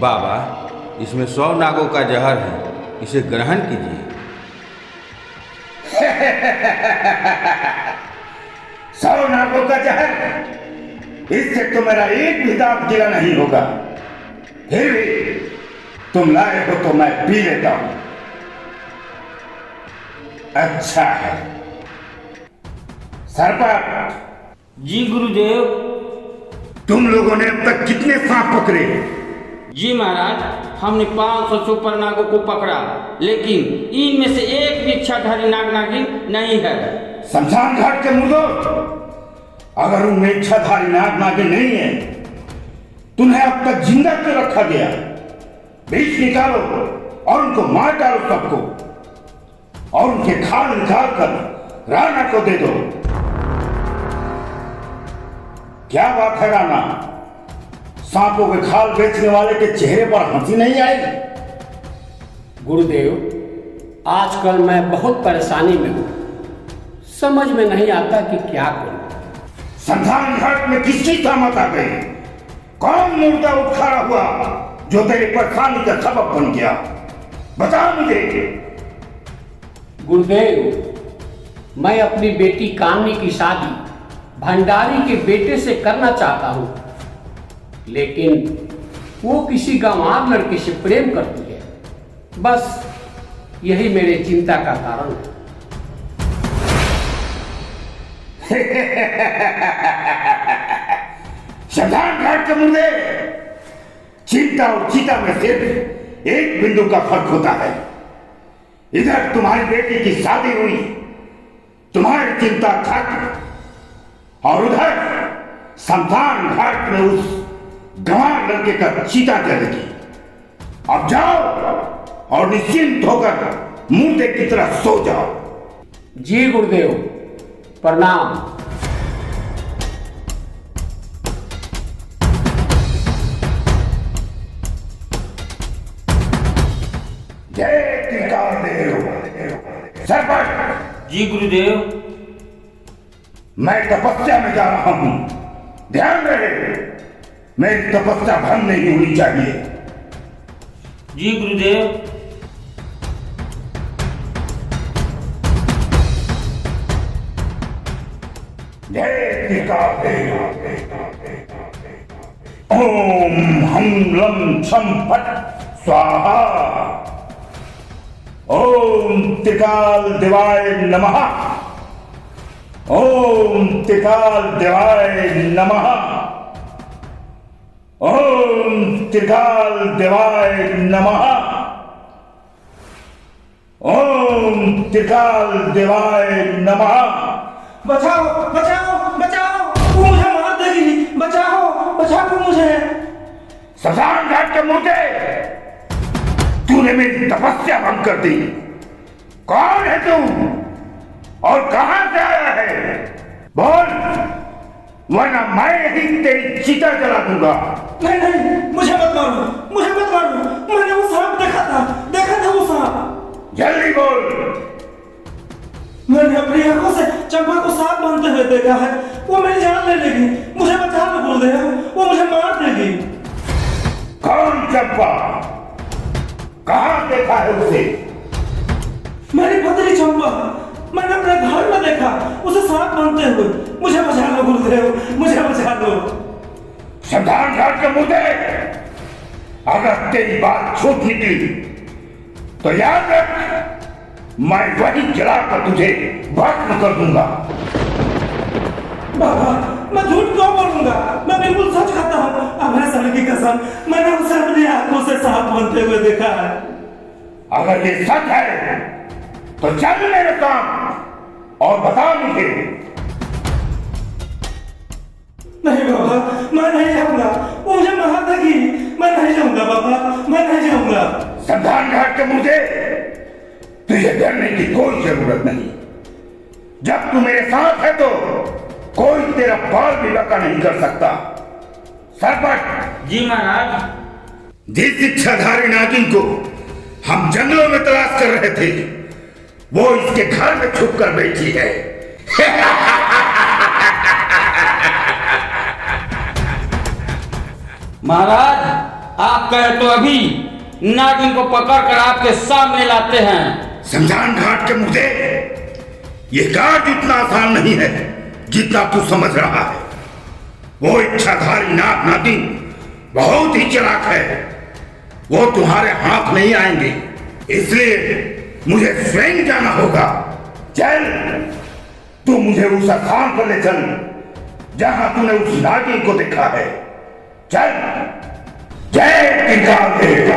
बाबा, इसमें 100 नागों का जहर है, इसे ग्रहण कीजिए। 100 नागों का जहर, इससे तो मेरा एक भी दांत गिला नहीं होगा। फिर भी तुम लाए हो तो मैं पी लेता हूं। अच्छा है। सरपट। जी गुरुदेव। तुम लोगों ने अब तक कितने सांप पकड़े? जी महाराज, हमने 500 सुपर नागों को पकड़ा, लेकिन इनमें से एक भी इच्छाधारी नाग नागिन नहीं है। शमशान घाट के मुर्दों, अगर उनमें इच्छाधारी नाग नागिन नहीं है, तुम्हें अब तक जिंदा क्यों रखा गया? बीच निकालो और उनको मार डालो सबको, और उनके खाल निकाल कर राणा को दे दो। क्या बात है राणा, सांपों के खाल बेचने वाले के चेहरे पर हंसी नहीं आई? गुरुदेव, आजकल मैं बहुत परेशानी में हूं, समझ में नहीं आता कि क्या करूं। शमशान घाट में किसकी तामत आ गई? कौन मुर्दा उठ खड़ा हुआ जो तेरी परेशानी का सबब बन गया? बता मुझे। गुरुदेव, मैं अपनी बेटी कामनी की शादी भंडारी के बेटे से करना चाहता हूं, लेकिन वो किसी गंवार लड़के से प्रेम करती है। बस यही मेरे चिंता का कारण है। शमशान घाट के मुर्दे, चिंता और चीता में सिर्फ एक बिंदु का फर्क होता है। इधर तुम्हारी बेटी की शादी हुई, तुम्हारी चिंता खत्म, और उधर शमशान घाट में उस गंवार लड़के का चीता जलेगी। अब जाओ और निश्चिंत होकर मुर्दे की तरह सो जाओ। जी गुरुदेव, प्रणाम। जय त्रिकालदेव। सरपट। जी गुरुदेव। मैं तपस्या में जा रहा हूं, ध्यान रहे मेरी तपस्या भंग नहीं होनी चाहिए। जी गुरुदेव। जय त्रिकालदेव। ओम हम लम छम फट स्वाहा। ओम त्रिकाल देवाय नमः। ओम त्रिकाल देवाय नमः। ओम त्रिकाल देवाय नमः। ओम त्रिकाल देवाय नमः। बचाओ बचाओ बचाओ, वो मुझे मार देगी। बचाओ बचाओ मुझे। शमशान घाट के मुर्दे, तूने मेरी तपस्या भंग कर दी। कौन है तू और कहां से आया है? बोल, वरना मैं यही तेरी चिता जला दूंगा। नहीं नहीं, मुझे मत मारो, मुझे मत मारो। मैंने वो सांप देखा था वो सांप। जल्दी बोल। मैंने अपनी आंखों से चंपा को सांप बनते हुए देखा है। वो मेरी जान ले लेगी। मुझे बचा लो गुरुदेव, वो मुझे मार देगी। कौन चंपा? कहां देखा है उसे? मेरी पत्नी चंपा, मैंने अपने घर में देखा उसे सांप बनते हुए। मुझे बचा लो गुरुदेव, मुझे बचा लो। शमशान घाट के मुर्दे, अगर तेरी बात छूट निकली तो याद रख, मैं वही जलाकर तुझे भस्म कर दूंगा। बाबा, मैं झूठ क्यों बोलूंगा? मैं बिल्कुल सच कहता हूँ। अपने सर की कसम, मैंने उसे अपनी आंखों से सांप बनते हुए देखा है। अगर ये सच है तो चल मेरे काम और बता मुझे। नहीं बाबा, मैं नहीं जाऊंगा। वो मुझे मार देगी। मैं नहीं जाऊंगा बाबा, मैं नहीं जाऊंगा। शमशान घाट के मुर्दे, तुझे डरने की कोई जरूरत नहीं। जब तू मेरे साथ है तो कोई तेरा बाल भी लका नहीं कर सकता। सरपट। जी महाराज। जिस इच्छाधारी नागिन को हम जंगलों में तलाश कर रहे थे, वो इसके घर में छुप कर बैठी है। महाराज, आप कहे तो अभी नागिन को पकड़कर आपके सामने लाते हैं। शमशान घाट के मुर्दे, ये कार्य इतना आसान नहीं है जितना तू समझ रहा है। वो इच्छाधारी नाग नागिन बहुत ही चालाक है, वो तुम्हारे हाथ नहीं आएंगे, इसलिए मुझे स्वयं जाना होगा। चल, तू मुझे उस स्थान पर ले चल जहां तूने उस नागिन को देखा है। चल, जय किंकार देव।